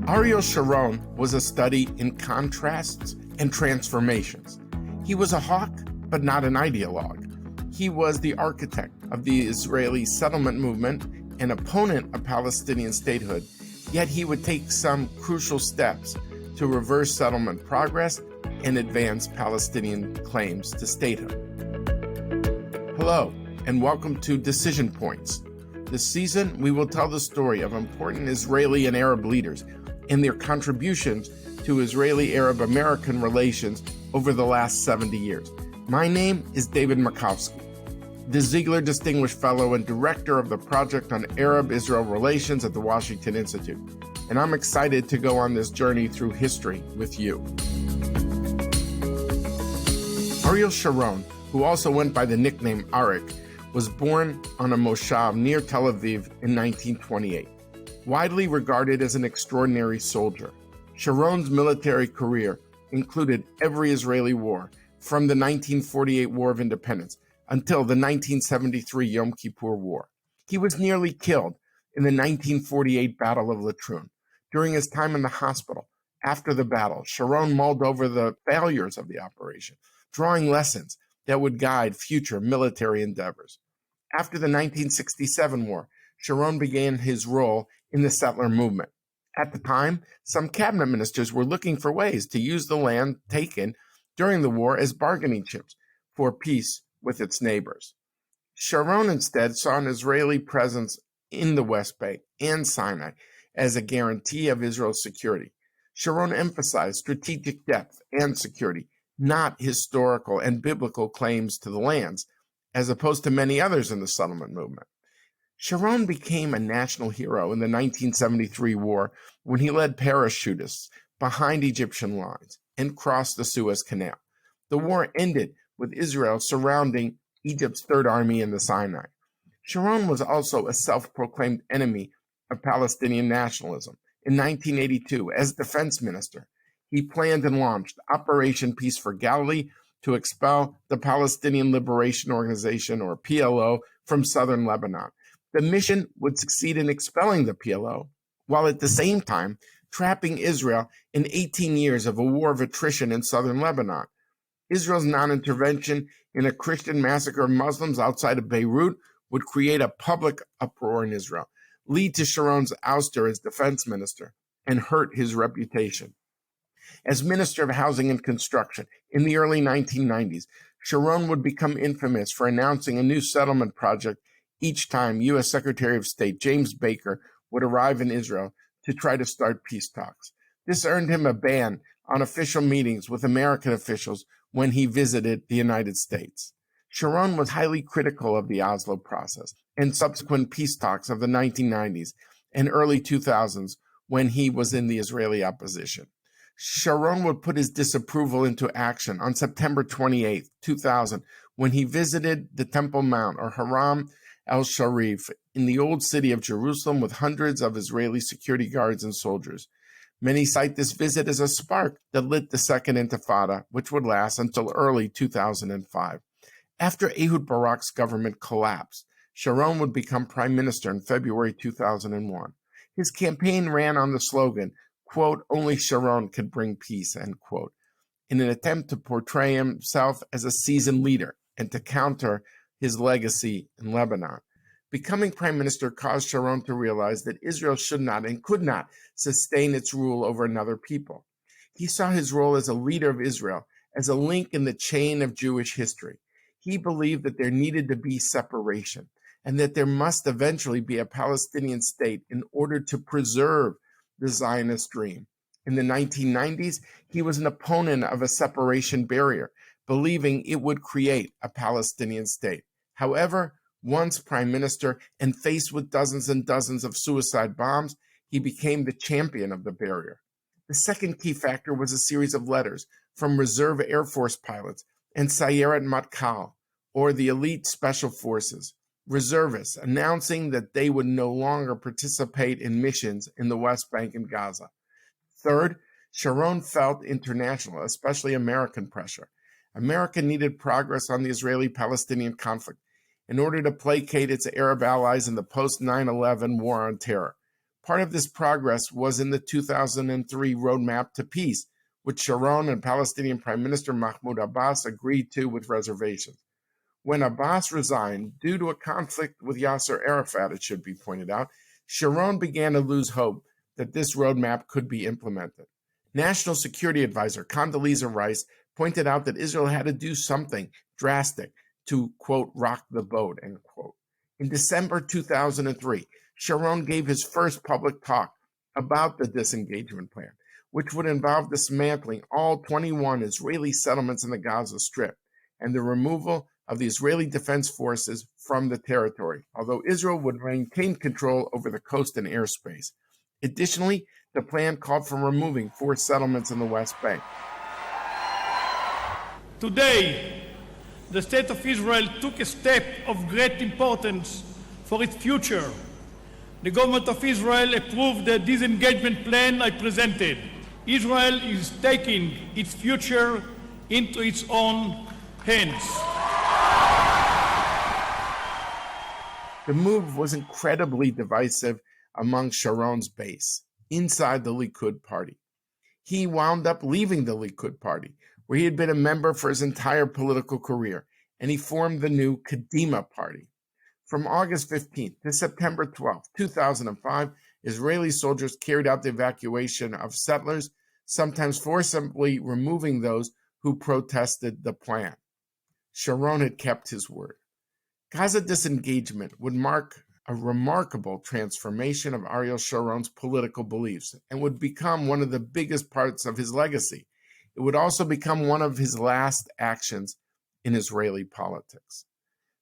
Ariel Sharon was a study in contrasts and transformations. He was a hawk, but not an ideologue. He was the architect of the Israeli settlement movement, an opponent of Palestinian statehood, yet he would take some crucial steps to reverse settlement progress and advance Palestinian claims to statehood. Hello, and welcome to Decision Points. This season, we will tell the story of important Israeli and Arab leaders and their contributions to Israeli-Arab-American relations over the last 70 years. My name is David Makowski, the Ziegler Distinguished Fellow and Director of the Project on Arab-Israel Relations at the Washington Institute, and I'm excited to go on this journey through history with you. Ariel Sharon, who also went by the nickname Arik, was born on a moshav near Tel Aviv in 1928. Widely regarded as an extraordinary soldier, Sharon's military career included every Israeli war, from the 1948 War of Independence until the 1973 Yom Kippur War. He was nearly killed in the 1948 Battle of Latrun. During his time in the hospital, after the battle, Sharon mulled over the failures of the operation, drawing lessons that would guide future military endeavors. After the 1967 war, Sharon began his role in the settler movement. At the time, some cabinet ministers were looking for ways to use the land taken during the war as bargaining chips for peace with its neighbors. Sharon instead saw an Israeli presence in the West Bank and Sinai as a guarantee of Israel's security. Sharon emphasized strategic depth and security, not historical and biblical claims to the lands, as opposed to many others in the settlement movement. Sharon became a national hero in the 1973 war when he led parachutists behind Egyptian lines and crossed the Suez Canal. The war ended with Israel surrounding Egypt's Third Army in the Sinai. Sharon was also a self-proclaimed enemy of Palestinian nationalism. In 1982, as defense minister, he planned and launched Operation Peace for Galilee to expel the Palestinian Liberation Organization, or PLO, from southern Lebanon. The mission would succeed in expelling the PLO, while at the same time trapping Israel in 18 years of a war of attrition in southern Lebanon. Israel's non-intervention in a Christian massacre of Muslims outside of Beirut would create a public uproar in Israel, lead to Sharon's ouster as defense minister, and hurt his reputation. As Minister of Housing and Construction in the early 1990s, Sharon would become infamous for announcing a new settlement project each time U.S. Secretary of State James Baker would arrive in Israel to try to start peace talks. This earned him a ban on official meetings with American officials when he visited the United States. Sharon was highly critical of the Oslo process and subsequent peace talks of the 1990s and early 2000s when he was in the Israeli opposition. Sharon would put his disapproval into action on September 28, 2000, when he visited the Temple Mount, or Haram al-Sharif, in the old city of Jerusalem with hundreds of Israeli security guards and soldiers. Many cite this visit as a spark that lit the Second Intifada, which would last until early 2005. After Ehud Barak's government collapsed, Sharon would become prime minister in February 2001. His campaign ran on the slogan, quote, "Only Sharon can bring peace," end quote, in an attempt to portray himself as a seasoned leader and to counter his legacy in Lebanon. Becoming prime minister caused Sharon to realize that Israel should not and could not sustain its rule over another people. He saw his role as a leader of Israel as a link in the chain of Jewish history. He believed that there needed to be separation and that there must eventually be a Palestinian state in order to preserve the Zionist dream. In the 1990s, he was an opponent of a separation barrier, believing it would create a Palestinian state. However, once prime minister and faced with dozens and dozens of suicide bombs, he became the champion of the barrier. The second key factor was a series of letters from reserve Air Force pilots and Sayeret Matkal, or the elite special forces, reservists, announcing that they would no longer participate in missions in the West Bank and Gaza. Third, Sharon felt international, especially American pressure. America needed progress on the Israeli-Palestinian conflict in order to placate its Arab allies in the post-9/11 war on terror. Part of this progress was in the 2003 roadmap to peace, which Sharon and Palestinian Prime Minister Mahmoud Abbas agreed to with reservations. When Abbas resigned, due to a conflict with Yasser Arafat, it should be pointed out, Sharon began to lose hope that this roadmap could be implemented. National Security Advisor Condoleezza Rice pointed out that Israel had to do something drastic to, quote, rock the boat, end quote. In December 2003, Sharon gave his first public talk about the disengagement plan, which would involve dismantling all 21 Israeli settlements in the Gaza Strip and the removal of the Israeli Defense Forces from the territory, although Israel would maintain control over the coast and airspace. Additionally, the plan called for removing 4 settlements in the West Bank. Today, the State of Israel took a step of great importance for its future. The government of Israel approved the disengagement plan I presented. Israel is taking its future into its own hands. The move was incredibly divisive among Sharon's base, inside the Likud party. He wound up leaving the Likud party, where he had been a member for his entire political career, and he formed the new Kadima party. From August 15th to September 12th, 2005, Israeli soldiers carried out the evacuation of settlers, sometimes forcibly removing those who protested the plan. Sharon had kept his word. Gaza disengagement would mark a remarkable transformation of Ariel Sharon's political beliefs and would become one of the biggest parts of his legacy. It would also become one of his last actions in Israeli politics.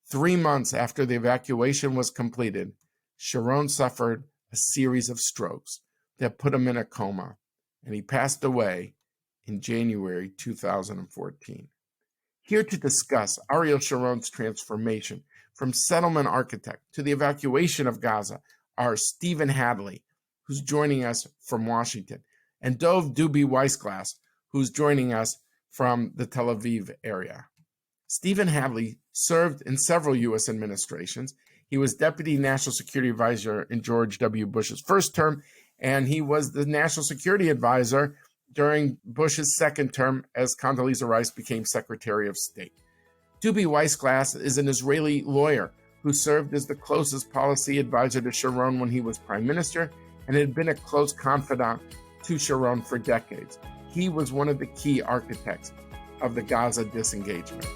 3 months after the evacuation was completed, Sharon suffered a series of strokes that put him in a coma, and he passed away in January 2014. Here to discuss Ariel Sharon's transformation from settlement architect to the evacuation of Gaza are Stephen Hadley, who's joining us from Washington, and Dov Duby-Weissglass, who's joining us from the Tel Aviv area. Stephen Hadley served in several U.S. administrations. He was Deputy National Security Advisor in George W. Bush's first term, and he was the National Security Advisor during Bush's second term as Condoleezza Rice became Secretary of State. Duby-Weissglass is an Israeli lawyer who served as the closest policy advisor to Sharon when he was Prime Minister and had been a close confidant to Sharon for decades. He was one of the key architects of the Gaza disengagement.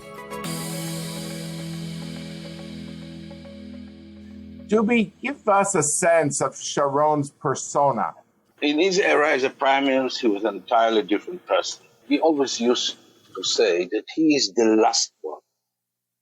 Duby, give us a sense of Sharon's persona. In his era as a prime minister, he was an entirely different person. He always used to say that he is the last one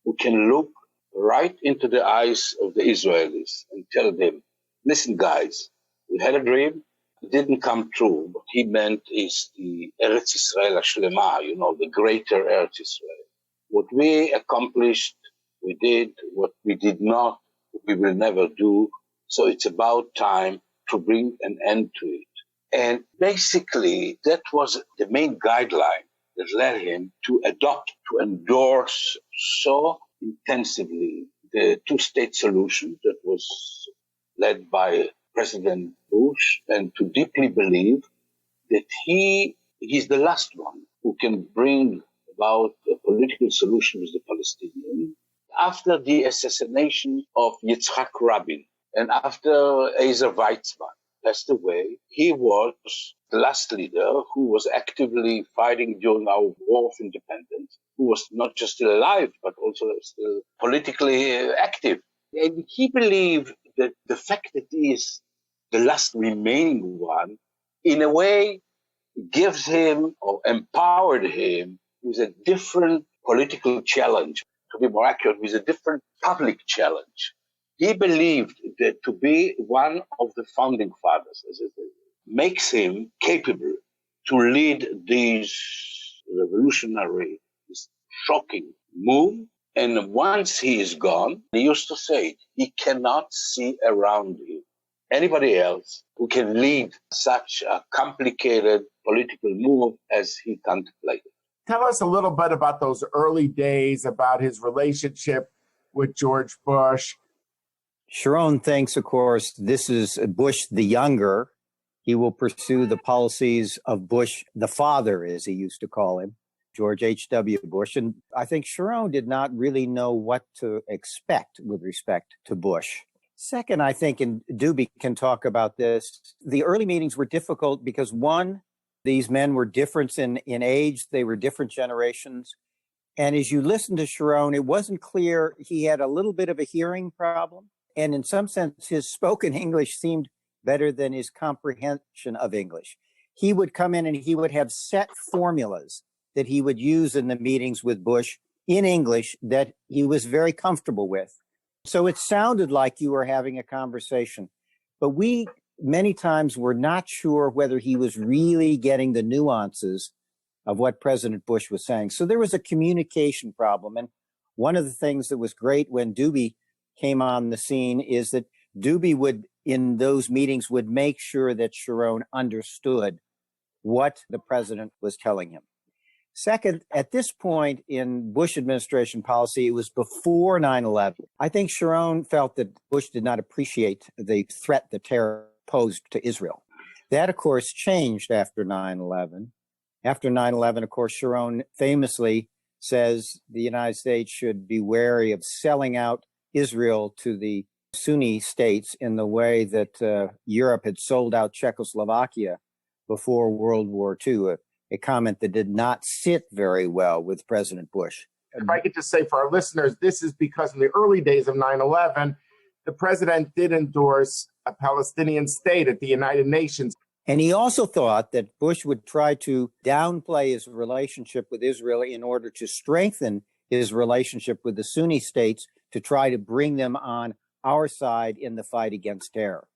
who can look right into the eyes of the Israelis and tell them, listen, guys, we had a dream. It didn't come true. What he meant is the Eretz Israel Shlema, the greater Eretz Israel. What we accomplished, we did. What we did not, we will never do. So it's about time to bring an end to it. And basically, that was the main guideline that led him to adopt, to endorse so intensively the two-state solution that was led by President Bush, and to deeply believe that he's the last one who can bring about a political solution with the Palestinians. After the assassination of Yitzhak Rabin and after Ezer Weizmann passed away, he was the last leader who was actively fighting during our War of Independence, who was not just still alive, but also still politically active. And he believed that the fact that he is the last remaining one, in a way, gives him or empowered him with a different political challenge, to be more accurate, with a different public challenge. He believed that to be one of the founding fathers, as it is, makes him capable to lead these revolutionary, this shocking move. And once he is gone, he used to say, he cannot see around him anybody else who can lead such a complicated political move as he contemplated. Tell us a little bit about those early days, about his relationship with George Bush. Sharon thinks, of course, this is Bush the younger. He will pursue the policies of Bush the father, as he used to call him, George H.W. Bush. And I think Sharon did not really know what to expect with respect to Bush. Second, I think, and Doobie can talk about this, the early meetings were difficult because, one, these men were different in age. They were different generations. And as you listen to Sharon, it wasn't clear. He had a little bit of a hearing problem. And in some sense, his spoken English seemed better than his comprehension of English. He would come in and he would have set formulas that he would use in the meetings with Bush in English that he was very comfortable with. So it sounded like you were having a conversation, but we many times were not sure whether he was really getting the nuances of what President Bush was saying. So there was a communication problem. And one of the things that was great when Doobie came on the scene is that Doobie would, in those meetings, would make sure that Sharon understood what the president was telling him. Second, at this point in Bush administration policy, it was before 9/11. I think Sharon felt that Bush did not appreciate the threat the terror posed to Israel. That, of course, changed after 9/11. After 9/11, of course, Sharon famously says the United States should be wary of selling out Israel to the Sunni states in the way that Europe had sold out Czechoslovakia before World War II. A comment that did not sit very well with President Bush. If I could just say for our listeners, this is because in the early days of 9/11, the president did endorse a Palestinian state at the United Nations. And he also thought that Bush would try to downplay his relationship with Israel in order to strengthen his relationship with the Sunni states to try to bring them on our side in the fight against terror.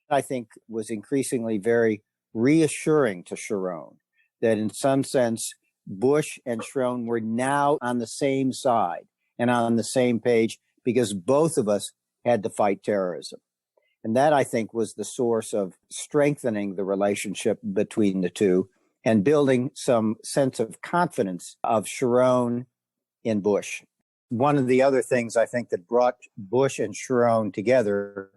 I think was increasingly very reassuring to Sharon that in some sense, Bush and Sharon were now on the same side and on the same page because both of us had to fight terrorism. And that, I think, was the source of strengthening the relationship between the two and building some sense of confidence of Sharon in Bush. One of the other things I think that brought Bush and Sharon together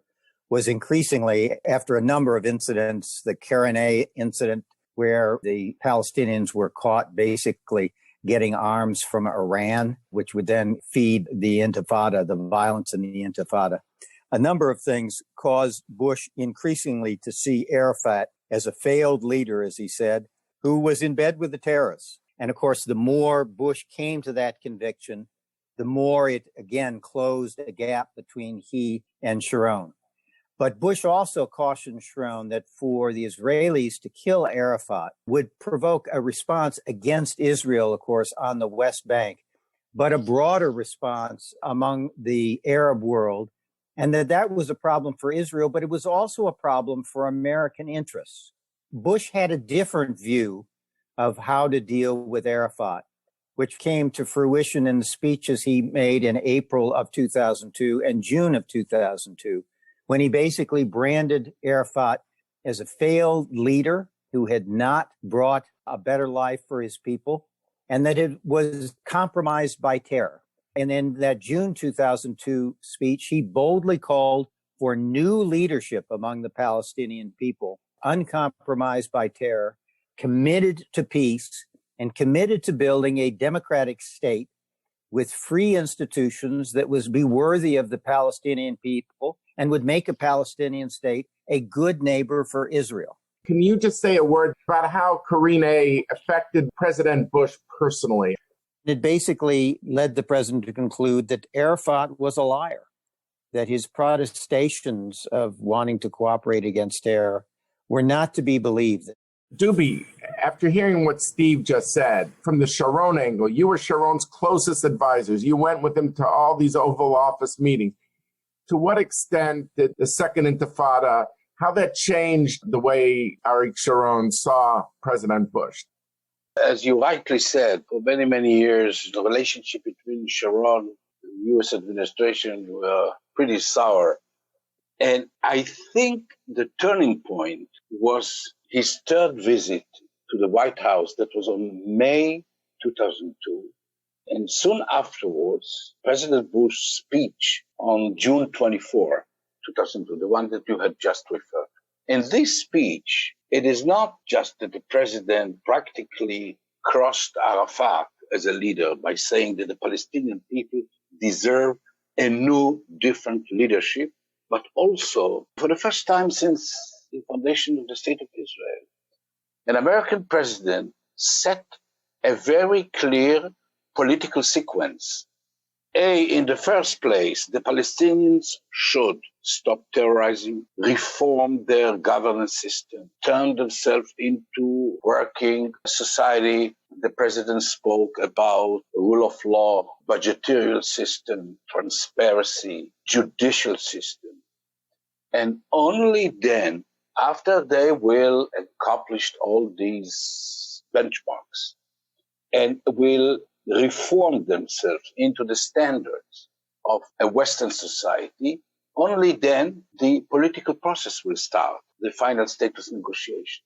was increasingly, after a number of incidents, the Karen A incident, where the Palestinians were caught basically getting arms from Iran, which would then feed the Intifada, the violence in the Intifada. A number of things caused Bush increasingly to see Arafat as a failed leader, as he said, who was in bed with the terrorists. And of course, the more Bush came to that conviction, the more it again closed a gap between he and Sharon. But Bush also cautioned Sharon that for the Israelis to kill Arafat would provoke a response against Israel, of course, on the West Bank, but a broader response among the Arab world, and that was a problem for Israel, but it was also a problem for American interests. Bush had a different view of how to deal with Arafat, which came to fruition in the speeches he made in April of 2002 and June of 2002. When he basically branded Arafat as a failed leader who had not brought a better life for his people, and that it was compromised by terror. And in that June 2002 speech, he boldly called for new leadership among the Palestinian people, uncompromised by terror, committed to peace, and committed to building a democratic state with free institutions that would be worthy of the Palestinian people and would make a Palestinian state a good neighbor for Israel. Can you just say a word about how Karine A affected President Bush personally? It basically led the president to conclude that Arafat was a liar, that his protestations of wanting to cooperate against terror were not to be believed. Doobie, after hearing what Steve just said, from the Sharon angle, you were Sharon's closest advisors. You went with him to all these Oval Office meetings. To what extent did the Second Intifada, how that changed the way Ariel Sharon saw President Bush? As you rightly said, for many, many years, the relationship between Sharon and the U.S. administration were pretty sour. And I think the turning point was his third visit to the White House. That was on May 2002. And soon afterwards, President Bush's speech on June 24. 2002, the one that you had just referred. In this speech, it is not just that the president practically crossed Arafat as a leader by saying that the Palestinian people deserve a new, different leadership, but also, for the first time since the foundation of the State of Israel, an American president set a very clear political sequence. In the first place, the Palestinians should stop terrorizing, reform their governance system, turn themselves into working society. The president spoke about rule of law, budgetary system, transparency, judicial system. And only then, after they will accomplish all these benchmarks and will reform themselves into the standards of a Western society, only then the political process will start, the final status negotiation.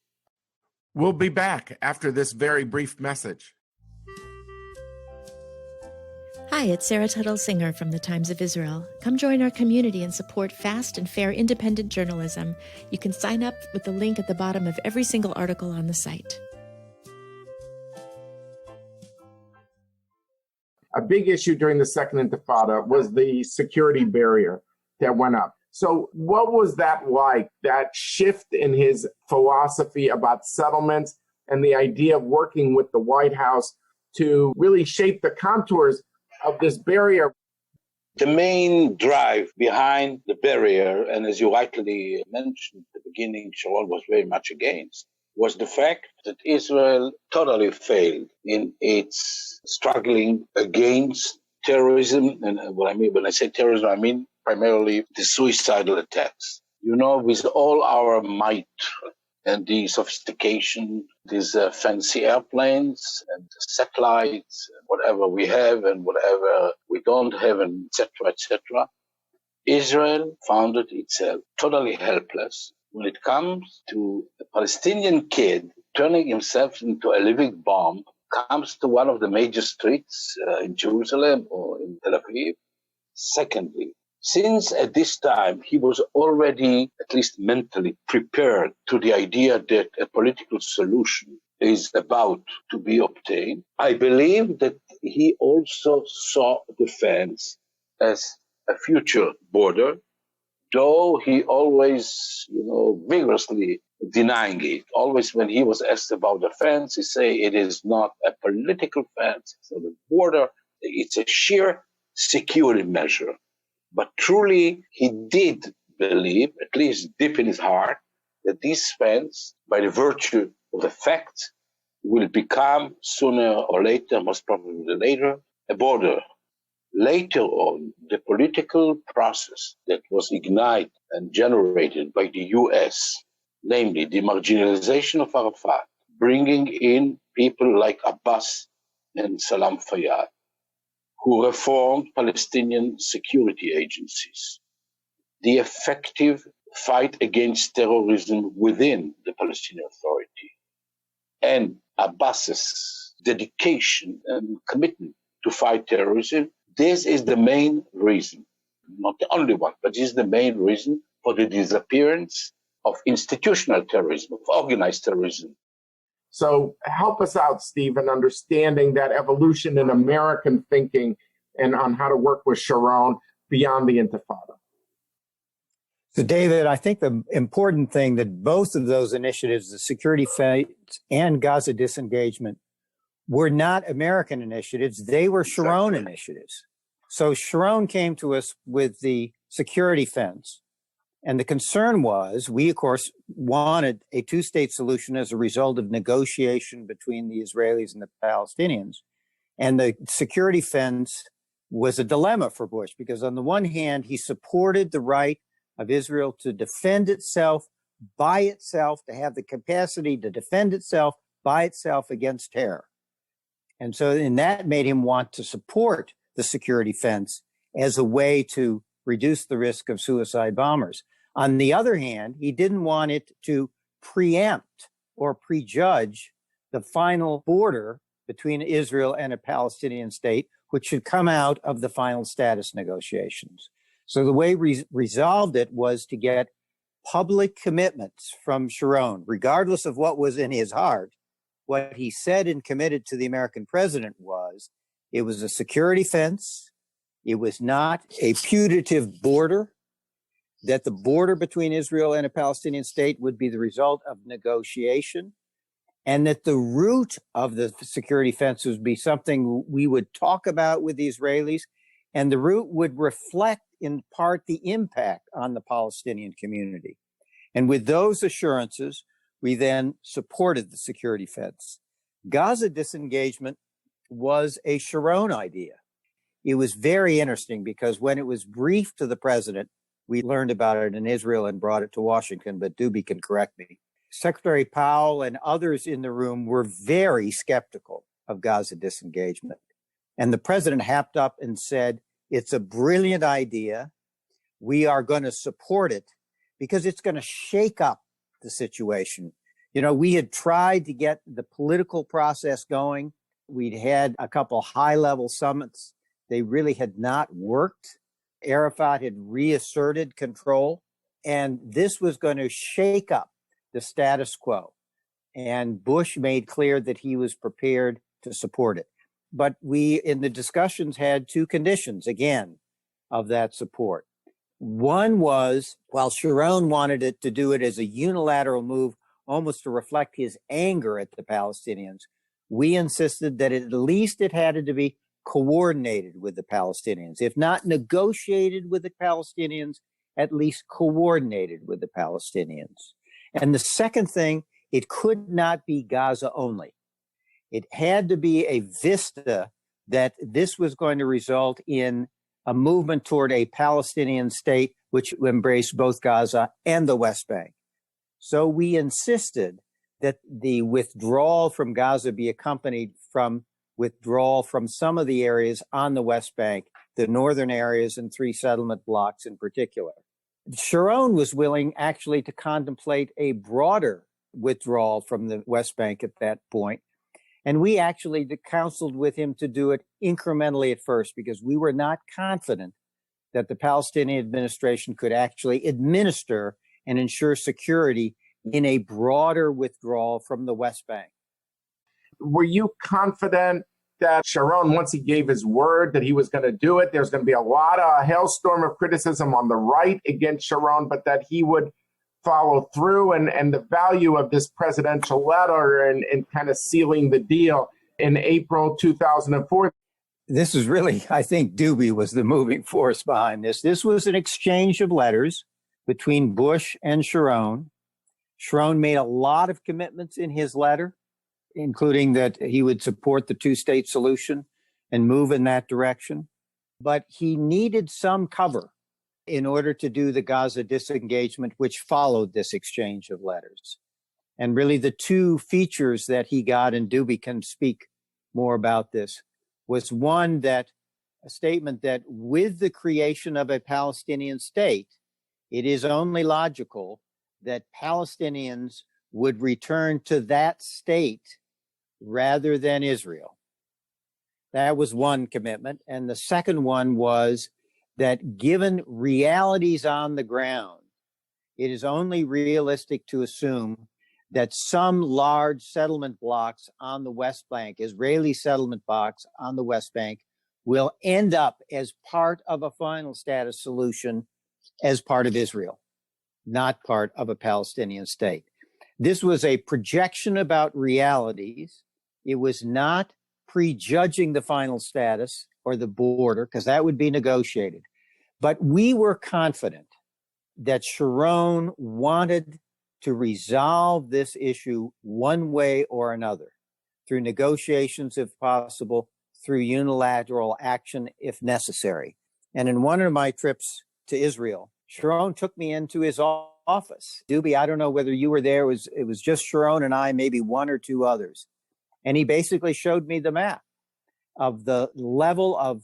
We'll be back after this very brief message. Hi, it's Sarah Tuttle Singer from the Times of Israel. Come join our community and support fast and fair independent journalism. You can sign up with the link at the bottom of every single article on the site. A big issue during the Second Intifada was the security barrier that went up. So what was that like, that shift in his philosophy about settlements and the idea of working with the White House to really shape the contours of this barrier? The main drive behind the barrier, and as you rightly mentioned at the beginning, Sharon was very much against, was the fact that Israel totally failed in its struggling against terrorism. And what I mean when I say terrorism, I mean primarily the suicidal attacks. You know, with all our might and the sophistication, these fancy airplanes and satellites, and whatever we have and whatever we don't have, and et cetera, Israel found itself totally helpless when it comes to a Palestinian kid turning himself into a living bomb, comes to one of the major streets in Jerusalem or in Tel Aviv. Secondly, since at this time he was already, at least mentally, prepared to the idea that a political solution is about to be obtained, I believe that he also saw the fence as a future border, though he always, vigorously denying it. Always when he was asked about the fence, he say it is not a political fence, it's not a border, it's a sheer security measure. But truly, he did believe, at least deep in his heart, that this fence, by the virtue of the fact, will become sooner or later, most probably later, a border. Later on, the political process that was ignited and generated by the U.S., namely the marginalization of Arafat, bringing in people like Abbas and Salam Fayyad, who reformed Palestinian security agencies, the effective fight against terrorism within the Palestinian Authority, and Abbas's dedication and commitment to fight terrorism. This is the main reason, not the only one, but this is the main reason for the disappearance of institutional terrorism, of organized terrorism. So help us out, Steve, in understanding that evolution in American thinking and on how to work with Sharon beyond the Intifada. So, David, I think the important thing that both of those initiatives, the security fight and Gaza disengagement, were not American initiatives. They were Sharon initiatives. So Sharon came to us with the security fence. And the concern was, we, of course, wanted a two-state solution as a result of negotiation between the Israelis and the Palestinians. And the security fence was a dilemma for Bush, because on the one hand, he supported the right of Israel to defend itself by itself, to have the capacity to defend itself by itself against terror. And so and that made him want to support the security fence as a way to reduce the risk of suicide bombers. On the other hand, he didn't want it to preempt or prejudge the final border between Israel and a Palestinian state, which should come out of the final status negotiations. So the way we resolved it was to get public commitments from Sharon, regardless of what was in his heart. What he said and committed to the American president was it was a security fence. It was not a putative border, that the border between Israel and a Palestinian state would be the result of negotiation, and that the root of the security fence would be something we would talk about with the Israelis, and the root would reflect in part the impact on the Palestinian community. And with those assurances, we then supported the security fence. Gaza disengagement was a Sharon idea. It was very interesting because when it was briefed to the president, we learned about it in Israel and brought it to Washington, but Doobie can correct me. Secretary Powell and others in the room were very skeptical of Gaza disengagement. And the president happed up and said, it's a brilliant idea. We are going to support it because it's going to shake up the situation. You know, we had tried to get the political process going. We'd had a couple high-level summits. They really had not worked. Arafat had reasserted control, and this was going to shake up the status quo. And Bush made clear that he was prepared to support it. But we, in the discussions, had two conditions, again, of that support. One was, while Sharon wanted it to do it as a unilateral move, almost to reflect his anger at the Palestinians, we insisted that at least it had to be coordinated with the Palestinians. If not negotiated with the Palestinians, at least coordinated with the Palestinians. And the second thing, it could not be Gaza only. It had to be a vista that this was going to result in a movement toward a Palestinian state which embraced both Gaza and the West Bank. So we insisted that the withdrawal from Gaza be accompanied from withdrawal from some of the areas on the West Bank, the northern areas and 3 settlement blocks in particular. Sharon was willing actually to contemplate a broader withdrawal from the West Bank at that point. And we actually counseled with him to do it incrementally at first because we were not confident that the Palestinian administration could actually administer and ensure security in a broader withdrawal from the West Bank. Were you confident that Sharon, once he gave his word that he was going to do it, there's going to be a hailstorm of criticism on the right against Sharon, but that he would follow through, and the value of this presidential letter and kind of sealing the deal in April 2004? This is really, I think Doobie was the moving force behind this. This was an exchange of letters between Bush and Sharon. Sharon made a lot of commitments in his letter, including that he would support the two-state solution and move in that direction. But he needed some cover in order to do the Gaza disengagement, which followed this exchange of letters. And really the two features that he got, and Doobie can speak more about this, was one, that a statement that with the creation of a Palestinian state, it is only logical that Palestinians would return to that state rather than Israel. That was one commitment. And the second one was that given realities on the ground, it is only realistic to assume that some large settlement blocks on the West Bank, Israeli settlement blocks on the West Bank, will end up as part of a final status solution as part of Israel, not part of a Palestinian state. This was a projection about realities. It was not prejudging the final status or the border, because that would be negotiated. But we were confident that Sharon wanted to resolve this issue one way or another, through negotiations if possible, through unilateral action if necessary. And in one of my trips to Israel, Sharon took me into his office. Doobie, I don't know whether you were there. It was just Sharon and I, maybe one or two others. And he basically showed me the map of the level of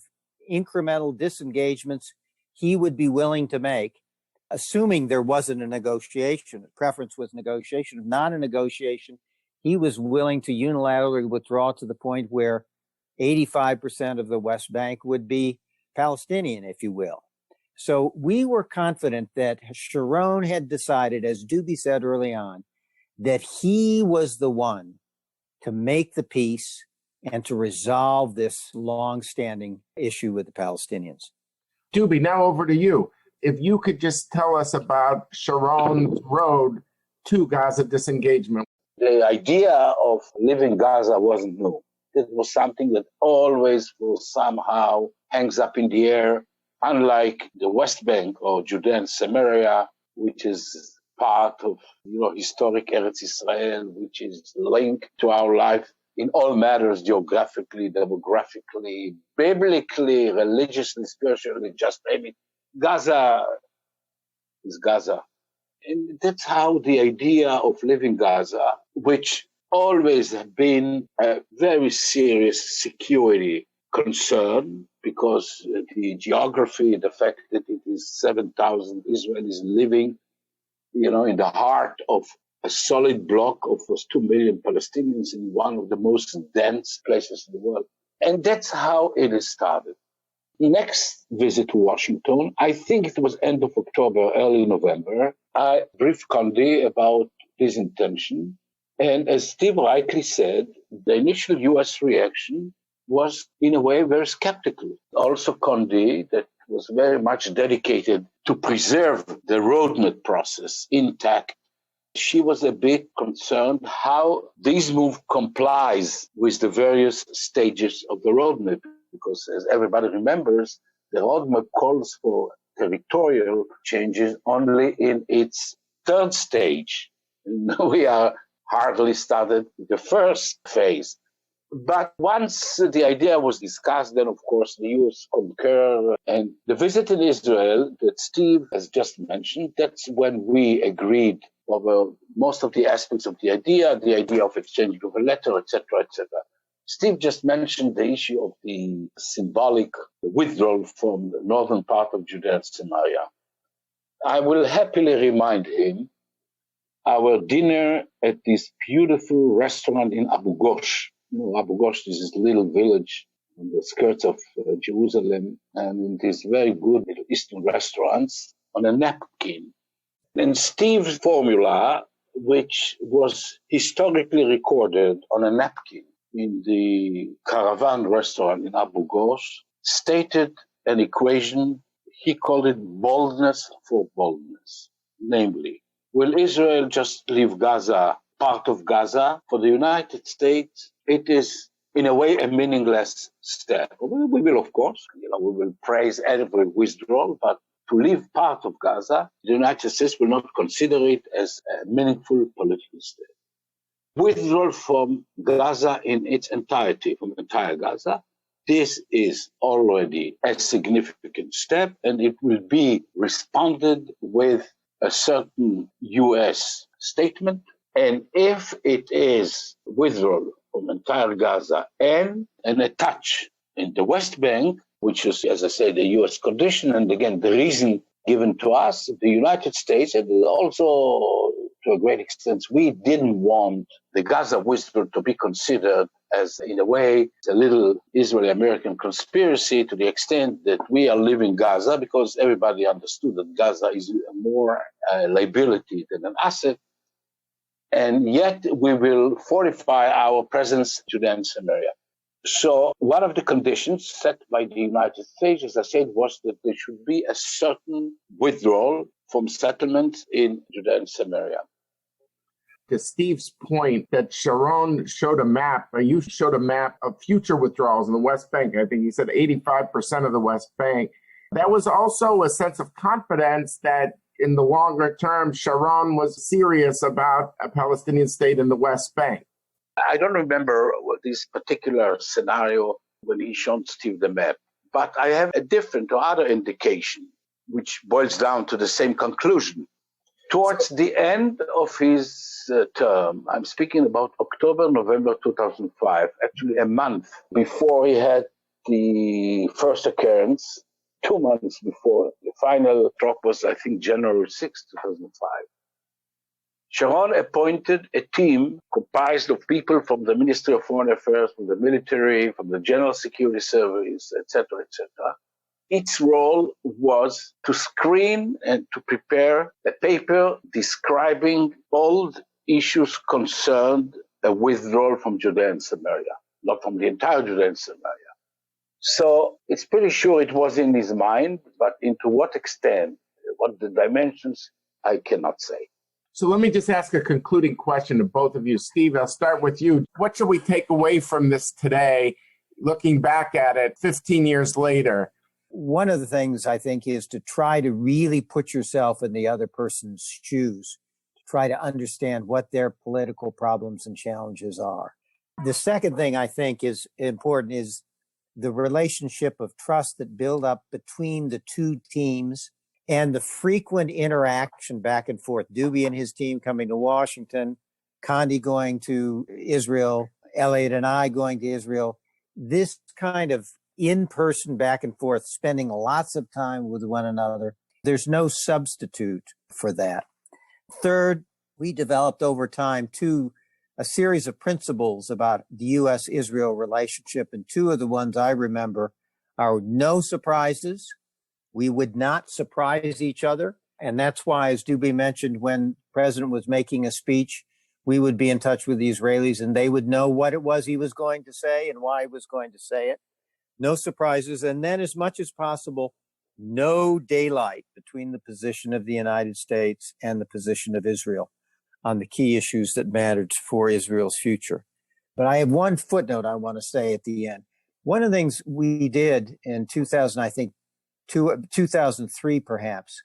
incremental disengagements he would be willing to make, assuming there wasn't a negotiation. The preference was negotiation. If not a negotiation, he was willing to unilaterally withdraw to the point where 85% of the West Bank would be Palestinian, if you will. So we were confident that Sharon had decided, as Doobie said early on, that he was the one to make the peace and to resolve this long-standing issue with the Palestinians. Doobie, now over to you. If you could just tell us about Sharon's road to Gaza disengagement. The idea of leaving Gaza wasn't new. It was something that always was somehow hangs up in the air, unlike the West Bank or Judea and Samaria, which is part of historic Eretz Israel, which is linked to our life in all matters, geographically, demographically, biblically, religiously, spiritually, just name it. Gaza is Gaza. And that's how the idea of leaving Gaza, which always have been a very serious security concern, because the geography, the fact that it is 7,000 Israelis living, in the heart of a solid block of 2 million Palestinians in one of the most dense places in the world. And that's how it is started. Next visit to Washington, I think it was end of October, early November, I briefed Condi about his intention. And as Steve rightly said, the initial U.S. reaction was, in a way, very skeptical. Also, Condi, that was very much dedicated to preserve the roadmap process intact. She was a bit concerned how this move complies with the various stages of the roadmap, because as everybody remembers, the roadmap calls for territorial changes only in its third stage. We are hardly started the first phase. But once the idea was discussed, then of course the US concurred. And the visit in Israel that Steve has just mentioned, that's when we agreed over most of the aspects of the idea of exchanging of a letter, etc., etc. Steve just mentioned the issue of the symbolic withdrawal from the northern part of Judea and Samaria. I will happily remind him our dinner at this beautiful restaurant in Abu Ghosh. Abu Ghosh is this little village on the skirts of Jerusalem, and in these very good Middle Eastern restaurants on a napkin. And Steve's formula, which was historically recorded on a napkin in the Caravan restaurant in Abu Ghosh, stated an equation. He called it boldness for boldness. Namely, will Israel just leave Gaza, part of Gaza? For the United States, it is, in a way, a meaningless step. We will, of course, we will praise every withdrawal, but to leave part of Gaza, the United States will not consider it as a meaningful political step. Withdrawal from Gaza in its entirety, from entire Gaza, this is already a significant step, and it will be responded with a certain U.S. statement. And if it is withdrawal from entire Gaza and a touch in the West Bank, which is, as I say, the U.S. condition, and again, the reason given to us, the United States, and also to a great extent, we didn't want the Gaza withdrawal to be considered as, in a way, a little Israeli-American conspiracy, to the extent that we are leaving Gaza, because everybody understood that Gaza is more a liability than an asset. And yet we will fortify our presence in Judea and Samaria. So one of the conditions set by the United States, as I said, was that there should be a certain withdrawal from settlements in Judea and Samaria. To Steve's point that Sharon showed a map, or you showed a map of future withdrawals in the West Bank. I think he said 85% of the West Bank. That was also a sense of confidence that in the longer term, Sharon was serious about a Palestinian state in the West Bank. I don't remember this particular scenario when he showed Steve the map, but I have a different or other indication, which boils down to the same conclusion. Towards the end of his term, I'm speaking about October, November 2005, actually a month before he had the first occurrence, 2 months before the final drop was, I think, January 6, 2005. Sharon appointed a team comprised of people from the Ministry of Foreign Affairs, from the military, from the General Security Service, etc., its role was to screen and to prepare a paper describing all the issues concerned a withdrawal from Judea and Samaria, not from the entire Judea and Samaria. So it's pretty sure it was in his mind, but into what extent, what the dimensions, I cannot say. So let me just ask a concluding question to both of you. Steve, I'll start with you. What should we take away from this today, looking back at it 15 years later? One of the things I think is to try to really put yourself in the other person's shoes, to try to understand what their political problems and challenges are. The second thing I think is important is the relationship of trust that build up between the two teams and the frequent interaction back and forth. Duby and his team coming to Washington, Condi going to Israel, Elliot and I going to Israel. This kind of in-person back and forth, spending lots of time with one another. There's no substitute for that. Third, we developed over time a series of principles about the U.S.-Israel relationship, and two of the ones I remember are no surprises. We would not surprise each other, and that's why, as Duby mentioned, when the president was making a speech, we would be in touch with the Israelis, and they would know what it was he was going to say and why he was going to say it. No surprises, and then as much as possible, no daylight between the position of the United States and the position of Israel on the key issues that mattered for Israel's future. But I have one footnote I want to say at the end. One of the things we did in 2003 perhaps,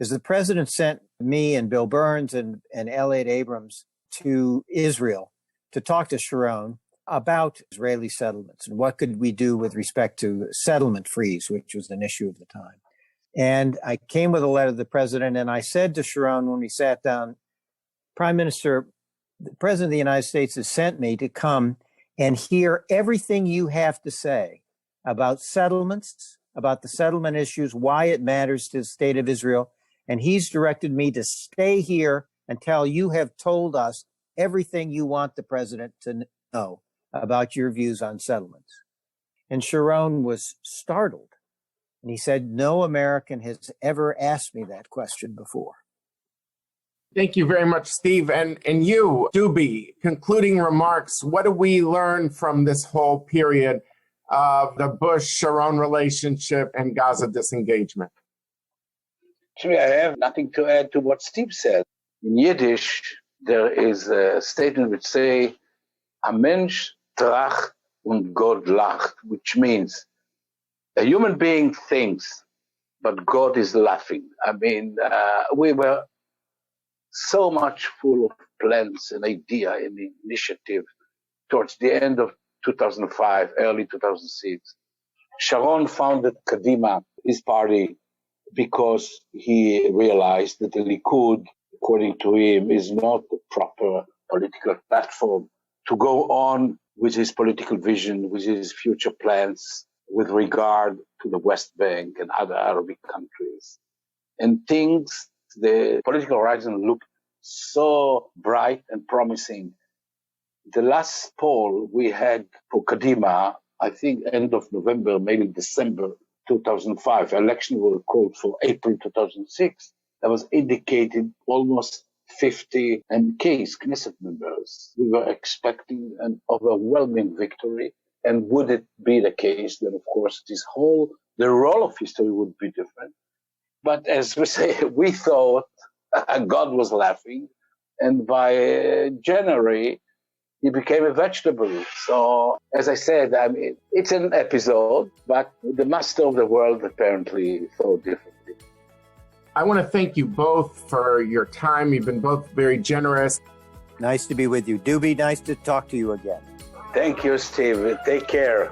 is the president sent me and Bill Burns and Elliot Abrams to Israel to talk to Sharon about Israeli settlements and what could we do with respect to settlement freeze, which was an issue of the time. And I came with a letter to the president, and I said to Sharon when we sat down, Prime Minister, the President of the United States has sent me to come and hear everything you have to say about settlements, about the settlement issues, why it matters to the state of Israel. And he's directed me to stay here until you have told us everything you want the president to know about your views on settlements. And Sharon was startled. And he said, no American has ever asked me that question before. Thank you very much, Steve. And you, Duby, concluding remarks. What do we learn from this whole period of the Bush-Sharon relationship and Gaza disengagement? Actually, I have nothing to add to what Steve said. In Yiddish, there is a statement which says, "A Mensch tracht und Gott lacht," which means a human being thinks, but God is laughing. I mean, we were so much full of plans and idea and initiative towards the end of 2005, early 2006. Sharon founded Kadima, his party, because he realized that the Likud, according to him, is not the proper political platform to go on with his political vision, with his future plans with regard to the West Bank and other Arabic countries. And things, the political horizon looked so bright and promising. The last poll we had for Kadima, I think end of November, maybe December 2005, election was called for April 2006. That was indicated almost 50 MKs, Knesset members. We were expecting an overwhelming victory. And would it be the case, then of course the role of history would be different. But as we say, we thought God was laughing. And by January, he became a vegetable. So, as I said, I mean, it's an episode, but the master of the world apparently thought differently. I want to thank you both for your time. You've been both very generous. Nice to be with you. Duby, nice to talk to you again. Thank you, Steve. Take care.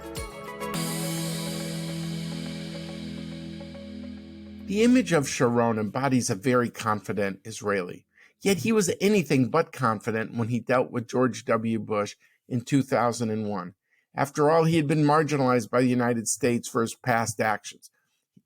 The image of Sharon embodies a very confident Israeli. Yet he was anything but confident when he dealt with George W. Bush in 2001. After all, he had been marginalized by the United States for his past actions.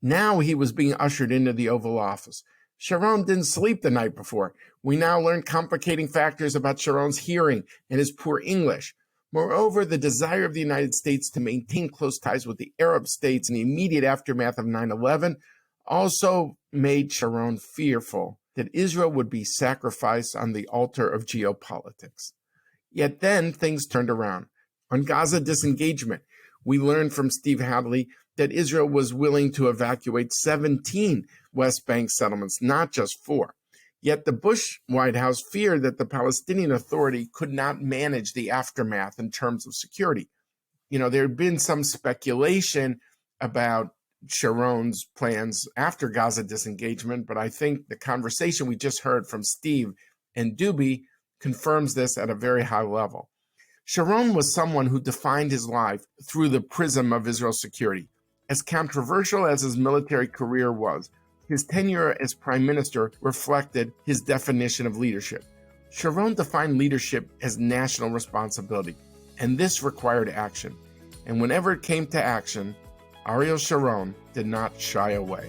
Now he was being ushered into the Oval Office. Sharon didn't sleep the night before. We now learn complicating factors about Sharon's hearing and his poor English. Moreover, the desire of the United States to maintain close ties with the Arab states in the immediate aftermath of 9/11 also made Sharon fearful that Israel would be sacrificed on the altar of geopolitics. Yet then things turned around. On Gaza disengagement, we learned from Steve Hadley that Israel was willing to evacuate 17 West Bank settlements, not just 4. Yet the Bush White House feared that the Palestinian Authority could not manage the aftermath in terms of security. There had been some speculation about Sharon's plans after Gaza disengagement, but I think the conversation we just heard from Steve and Duby confirms this at a very high level. Sharon was someone who defined his life through the prism of Israel's security. As controversial as his military career was, his tenure as prime minister reflected his definition of leadership. Sharon defined leadership as national responsibility, and this required action. And whenever it came to action, Ariel Sharon did not shy away.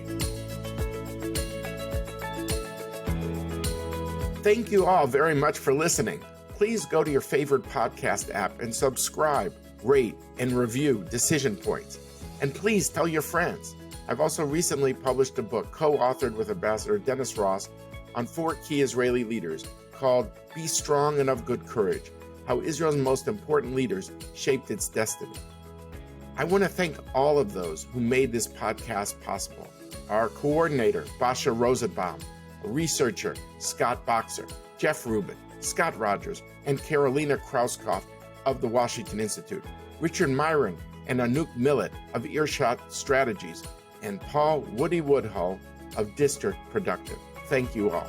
Thank you all very much for listening. Please go to your favorite podcast app and subscribe, rate, and review Decision Points. And please tell your friends. I've also recently published a book co-authored with Ambassador Dennis Ross on 4 key Israeli leaders called Be Strong and of Good Courage, How Israel's Most Important Leaders Shaped Its Destiny. I want to thank all of those who made this podcast possible. Our coordinator, Basha Rosenbaum, a researcher, Scott Boxer, Jeff Rubin, Scott Rogers, and Carolina Krauskopf of the Washington Institute, Richard Myron and Anouk Millett of Earshot Strategies, and Paul Woody Woodhull of District Productive. Thank you all.